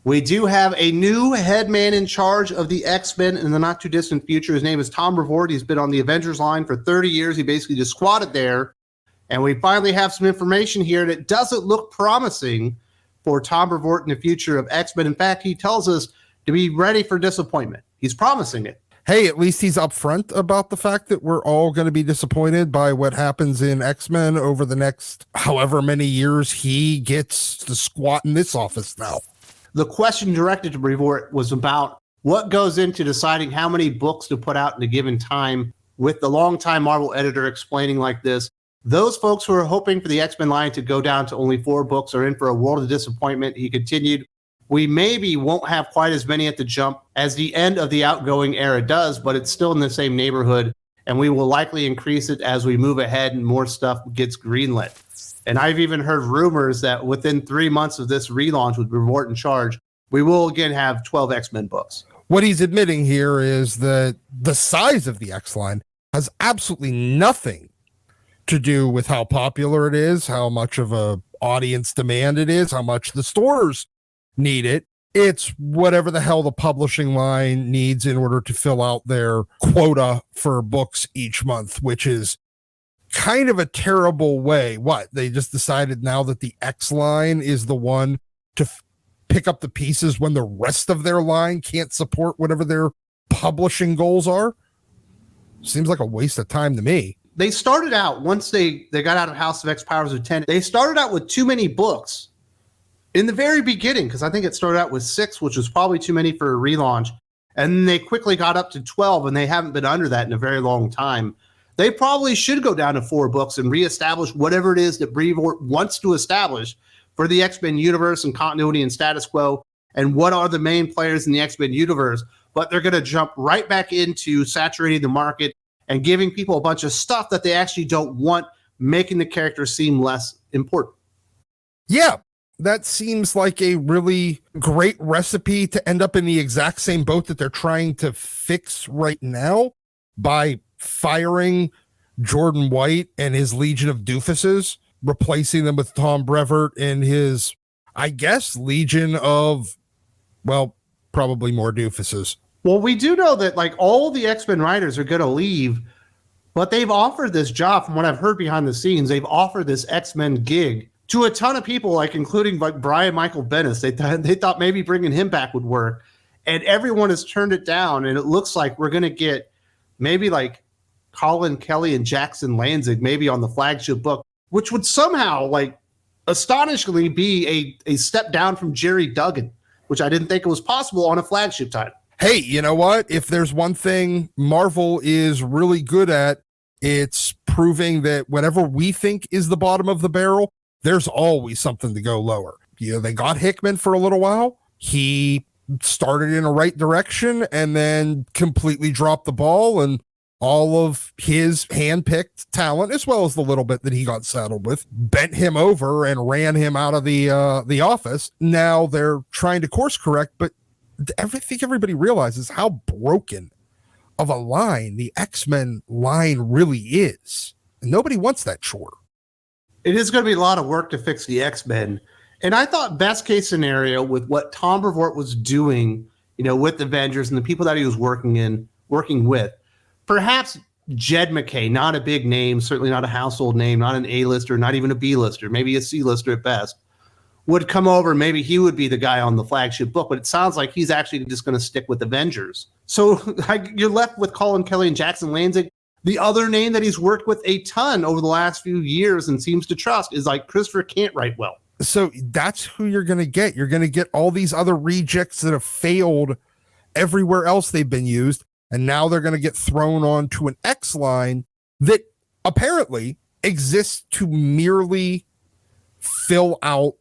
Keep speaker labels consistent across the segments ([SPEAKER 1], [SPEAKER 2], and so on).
[SPEAKER 1] We do have a new head man in charge of the X-Men in the not too distant future. His name is Tom Brevoort. He's been on the Avengers line for 30 years. He basically just squatted there. And we finally have some information here that doesn't look promising for Tom Brevoort in the future of X-Men. In fact, he tells us to be ready for disappointment. He's promising it.
[SPEAKER 2] Hey, at least he's upfront about the fact that we're all going to be disappointed by what happens in X-Men over the next however many years he gets to squat in this office now.
[SPEAKER 1] The question directed to Breevort was about what goes into deciding how many books to put out in a given time, with the longtime Marvel editor explaining like this. Those folks who are hoping for the X-Men line to go down to only 4 books are in for a world of disappointment. He continued, we maybe won't have quite as many at the jump as the end of the outgoing era does, but it's still in the same neighborhood, and we will likely increase it as we move ahead and more stuff gets greenlit. And I've even heard rumors that within 3 months of this relaunch with Brevoort in charge, we will again have 12 X-Men books.
[SPEAKER 2] What he's admitting here is that the size of the X-line has absolutely nothing to do with how popular it is, how much of a audience demand it is, how much the stores need it. It's whatever the hell the publishing line needs in order to fill out their quota for books each month, which is kind of a terrible way. What, they just decided now that the X line is the one to pick up the pieces when the rest of their line can't support whatever their publishing goals are? Seems like a waste of time to me.
[SPEAKER 1] They started out, once they got out of House of X Powers of 10, they started out with too many books in the very beginning, because I think it started out with 6, which was probably too many for a relaunch. And then they quickly got up to 12, and they haven't been under that in a very long time. They probably should go down to 4 books and reestablish whatever it is that Breevort wants to establish for the X-Men universe and continuity and status quo, and what are the main players in the X-Men universe. But they're going to jump right back into saturating the market and giving people a bunch of stuff that they actually don't want, making the characters seem less important.
[SPEAKER 2] Yeah, that seems like a really great recipe to end up in the exact same boat that they're trying to fix right now by firing Jordan White and his Legion of Doofuses, replacing them with Tom Brevoort and his, I guess, Legion of, well, probably more doofuses.
[SPEAKER 1] Well, we do know that like all the X-Men writers are going to leave, but they've offered this job, from what I've heard behind the scenes, they've offered this X-Men gig to a ton of people, like including like Brian Michael Bendis. They thought maybe bringing him back would work, and everyone has turned it down. And it looks like we're going to get maybe like Colin Kelly and Jackson Lanzig maybe on the flagship book, which would somehow like astonishingly be a step down from Jerry Duggan, which I didn't think it was possible on a flagship title.
[SPEAKER 2] Hey, you know what? If there's one thing Marvel is really good at, it's proving that whatever we think is the bottom of the barrel, there's always something to go lower. You know, they got Hickman for a little while. He started in a right direction and then completely dropped the ball, and all of his hand-picked talent, as well as the little bit that he got saddled with, bent him over and ran him out of the office. Now they're trying to course correct, but I think everybody realizes how broken of a line the X-Men line really is. And nobody wants that chore.
[SPEAKER 1] It is going to be a lot of work to fix the X-Men. And I thought best case scenario with what Tom Brevoort was doing, you know, with Avengers and the people that he was working with, perhaps Jed McKay, not a big name, certainly not a household name, not an A-lister, not even a B-lister, maybe a C-lister at best, would come over. Maybe he would be the guy on the flagship book, but it sounds like he's actually just going to stick with Avengers. So you're left with Colin Kelly and Jackson Lanzig. The other name that he's worked with a ton over the last few years and seems to trust is like Christopher Cantwright. Well,
[SPEAKER 2] so that's who you're going to get. You're going to get all these other rejects that have failed everywhere else they've been used. And now they're going to get thrown onto an X line that apparently exists to merely fill out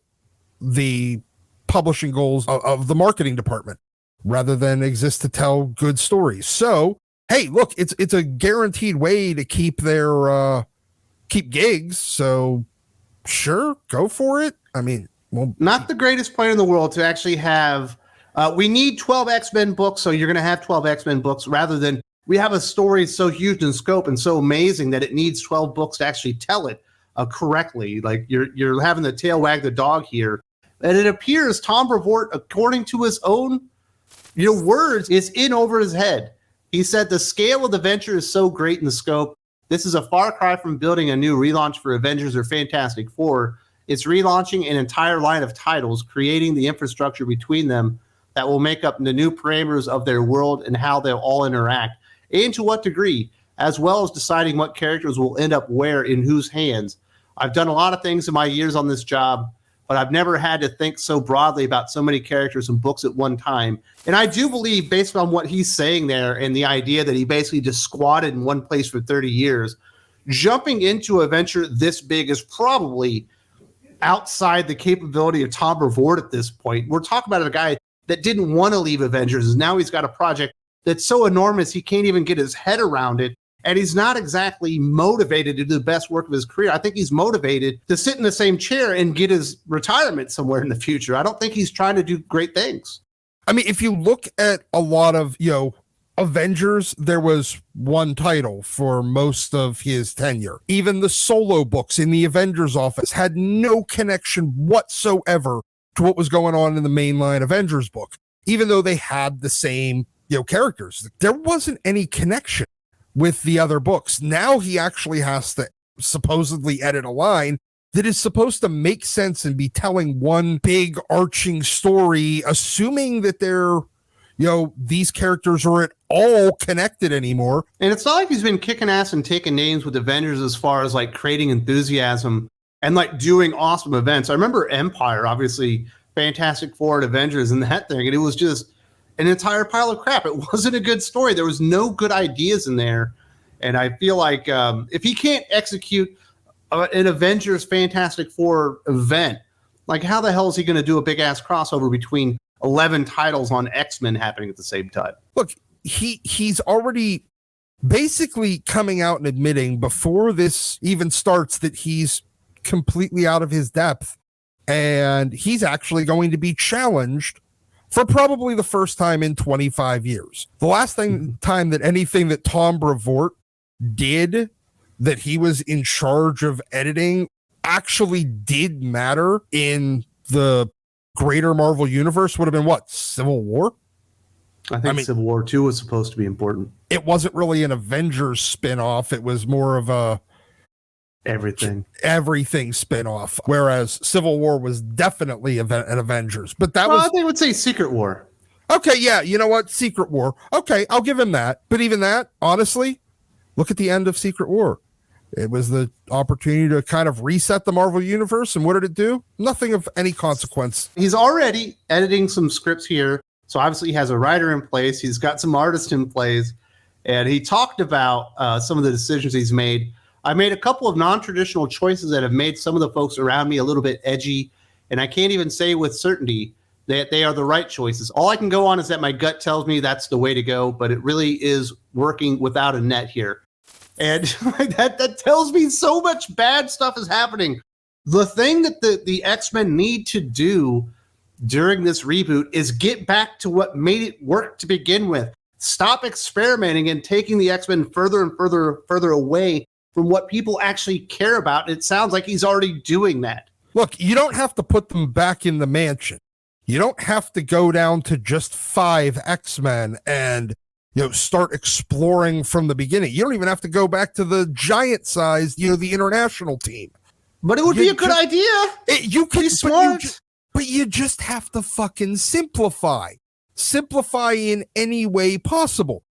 [SPEAKER 2] the publishing goals of the marketing department rather than exist to tell good stories. So, hey, look, it's a guaranteed way to keep their keep gigs. So sure, go for it. I mean, well,
[SPEAKER 1] not the greatest plan in the world to actually have. We need 12 X-Men books, so you're going to have 12 X-Men books rather than we have a story so huge in scope and so amazing that it needs 12 books to actually tell it correctly. Like you're having the tail wag the dog here. And it appears Tom Brevoort, according to his own words, is in over his head. He said the scale of the venture is so great in the scope. This is a far cry from building a new relaunch for Avengers or Fantastic Four. It's relaunching an entire line of titles, creating the infrastructure between them that will make up the new parameters of their world and how they'll all interact, and to what degree, as well as deciding what characters will end up where in whose hands. I've done a lot of things in my years on this job, but I've never had to think so broadly about so many characters and books at one time. And I do believe, based on what he's saying there and the idea that he basically just squatted in one place for 30 years, jumping into a venture this big is probably outside the capability of Tom Brevoort at this point. We're talking about a guy that didn't want to leave Avengers, and now he's got a project that's so enormous he can't even get his head around it. And he's not exactly motivated to do the best work of his career. I think he's motivated to sit in the same chair and get his retirement somewhere in the future. I don't think he's trying to do great things.
[SPEAKER 2] I mean, if you look at a lot of, Avengers, there was one title for most of his tenure. Even the solo books in the Avengers office had no connection whatsoever to what was going on in the mainline Avengers book, even though they had the same, characters. There wasn't any connection with the other books. Now he actually has to supposedly edit a line that is supposed to make sense and be telling one big arching story, assuming that they're, these characters are at all connected anymore.
[SPEAKER 1] And it's not like he's been kicking ass and taking names with Avengers as far as like creating enthusiasm and like doing awesome events. I remember Empire, obviously Fantastic Four and Avengers and that thing, and it was just an entire pile of crap. It wasn't a good story. There was no good ideas in there. And I feel like if he can't execute an Avengers Fantastic Four event, like how the hell is he going to do a big ass crossover between 11 titles on X-Men happening at the same time?
[SPEAKER 2] Look, he's already basically coming out and admitting before this even starts that he's completely out of his depth, and he's actually going to be challenged for probably the first time in 25 years. The last time that anything that Tom Brevoort did that he was in charge of editing actually did matter in the greater Marvel universe would have been what? Civil War?
[SPEAKER 1] I mean, Civil War 2 was supposed to be important.
[SPEAKER 2] It wasn't really an Avengers spinoff. It was more of a everything spinoff, whereas Civil War was definitely an Avengers. But that was,
[SPEAKER 1] I think I would say Secret War.
[SPEAKER 2] Okay, yeah, you know what? Secret War. Okay, I'll give him that. But even that, honestly, look at the end of Secret War. It was the opportunity to kind of reset the Marvel universe, and what did it do? Nothing of any consequence.
[SPEAKER 1] He's already editing some scripts here, so obviously he has a writer in place. He's got some artists in place, and he talked about some of the decisions he's made. I made a couple of non-traditional choices that have made some of the folks around me a little bit edgy, and I can't even say with certainty that they are the right choices. All I can go on is that my gut tells me that's the way to go, but it really is working without a net here. And that tells me so much bad stuff is happening. The thing that the X-Men need to do during this reboot is get back to what made it work to begin with. Stop experimenting and taking the X-Men further and further away from what people actually care about. It sounds like he's already doing that.
[SPEAKER 2] Look, you don't have to put them back in the mansion. You don't have to go down to just 5 X-Men and start exploring from the beginning. You don't even have to go back to the giant-sized, the international team.
[SPEAKER 1] But it would be a good idea.
[SPEAKER 2] You can
[SPEAKER 1] be smart.
[SPEAKER 2] But you just have to fucking simplify. Simplify in any way possible.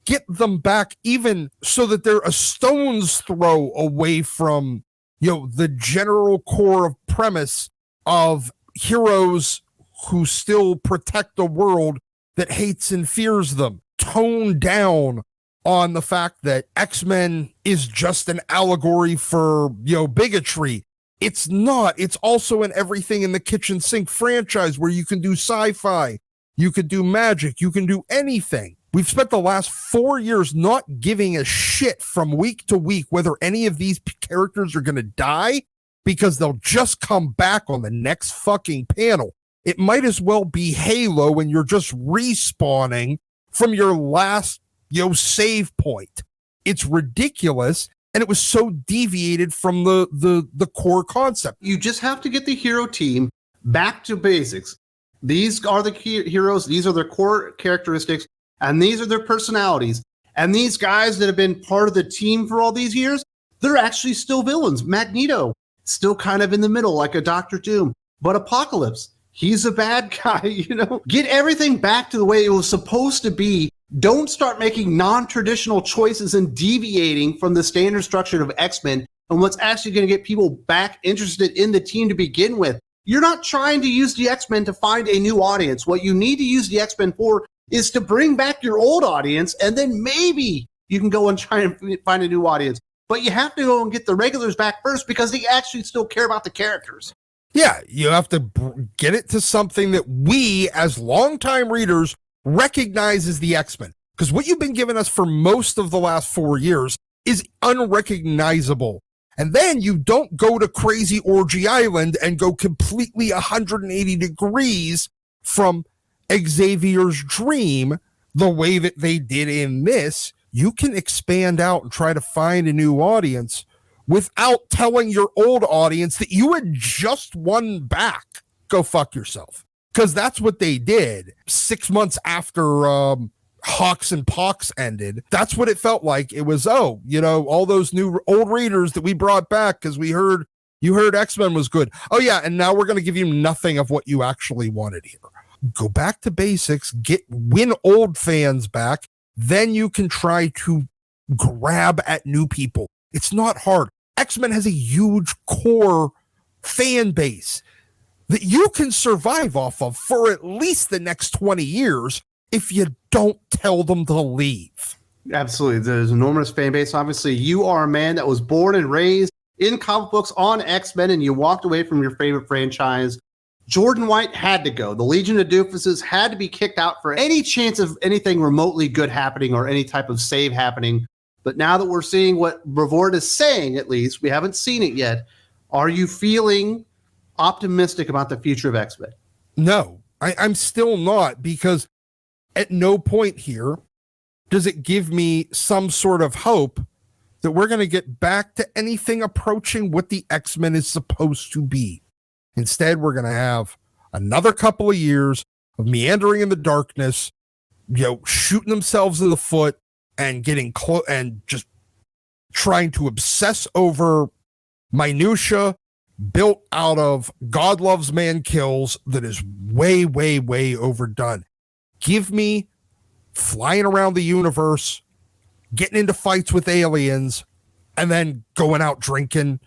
[SPEAKER 2] Get them back even so that they're a stone's throw away from, the general core of premise of heroes who still protect a world that hates and fears them. Tone down on the fact that X-Men is just an allegory for, bigotry. It's not. It's also an everything in the kitchen sink franchise where you can do sci-fi, you could do magic, you can do anything. We've spent the last 4 years not giving a shit from week to week whether any of these characters are going to die because they'll just come back on the next fucking panel. It might as well be Halo when you're just respawning from your last, save point. It's ridiculous, and it was so deviated from the core concept.
[SPEAKER 1] You just have to get the hero team back to basics. These are the key heroes. These are their core characteristics, and these are their personalities. And these guys that have been part of the team for all these years, they're actually still villains. Magneto, still kind of in the middle, like a Doctor Doom. But Apocalypse, he's a bad guy, you know? Get everything back to the way it was supposed to be. Don't start making non-traditional choices and deviating from the standard structure of X-Men and what's actually going to get people back interested in the team to begin with. You're not trying to use the X-Men to find a new audience. What you need to use the X-Men for is to bring back your old audience, and then maybe you can go and try and find a new audience. But you have to go and get the regulars back first because they actually still care about the characters.
[SPEAKER 2] Yeah, you have to get it to something that we, as longtime readers, recognize as the X-Men. Because what you've been giving us for most of the last 4 years is unrecognizable. And then you don't go to Crazy Orgy Island and go completely 180 degrees from Xavier's dream the way that they did in this. You can expand out and try to find a new audience without telling your old audience that you had just won back. Go fuck yourself. Because that's what they did 6 months after Hawks and Pox ended. That's what it felt like. It was, all those new old readers that we brought back because you heard X-Men was good. Oh yeah, and now we're going to give you nothing of what you actually wanted here. Go back to basics, win old fans back, then you can try to grab at new people. It's not hard. X-Men has a huge core fan base that you can survive off of for at least the next 20 years if you don't tell them to leave.
[SPEAKER 1] Absolutely. There's an enormous fan base. Obviously, you are a man that was born and raised in comic books on X-Men, and you walked away from your favorite franchise. Jordan White had to go. The Legion of Doofuses had to be kicked out for any chance of anything remotely good happening or any type of save happening. But now that we're seeing what Brevoort is saying, at least, we haven't seen it yet, are you feeling optimistic about the future of X-Men?
[SPEAKER 2] No, I'm still not, because at no point here does it give me some sort of hope that we're going to get back to anything approaching what the X-Men is supposed to be. Instead, we're going to have another couple of years of meandering in the darkness, shooting themselves in the foot and getting close and just trying to obsess over minutia built out of God loves, man kills that is way, way, way overdone. Give me flying around the universe, getting into fights with aliens, and then going out drinking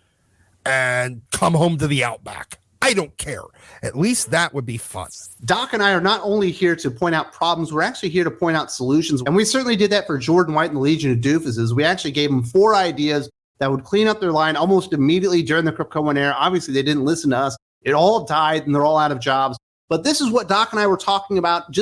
[SPEAKER 2] and come home to the outback. I don't care. At least that would be fun.
[SPEAKER 1] Doc and I are not only here to point out problems, we're actually here to point out solutions. And we certainly did that for Jordan White and the Legion of Doofuses. We actually gave them 4 ideas that would clean up their line almost immediately during the Kryptonian era. Obviously, they didn't listen to us. It all died, and they're all out of jobs. But this is what Doc and I were talking about just